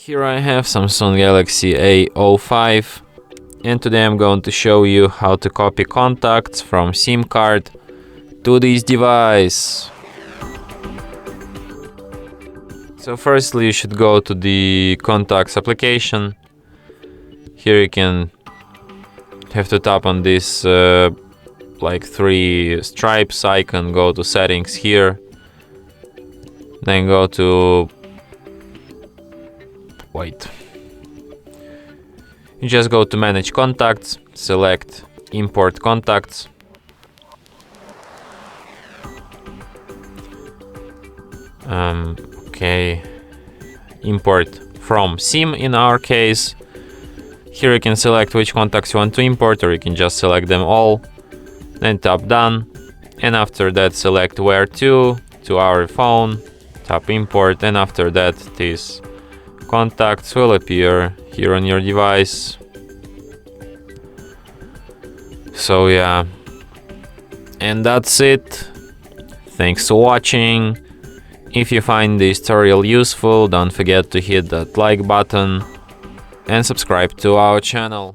Here I have Samsung Galaxy A05, and today I'm going to show you how to copy contacts from SIM card to this device. So firstly you should go to the contacts application. Here you can have to tap on this like 3 stripes icon, go to settings here, then go to you just go to manage contacts, select import contacts, import from SIM in our case. Here you can select which contacts you want to import, or you can just select them all, then tap done, and after that select where to our phone, tap import, and after that these contacts will appear here on your device. So yeah, and that's it. Thanks for watching. If you find this tutorial useful, don't forget to hit that like button and subscribe to our channel.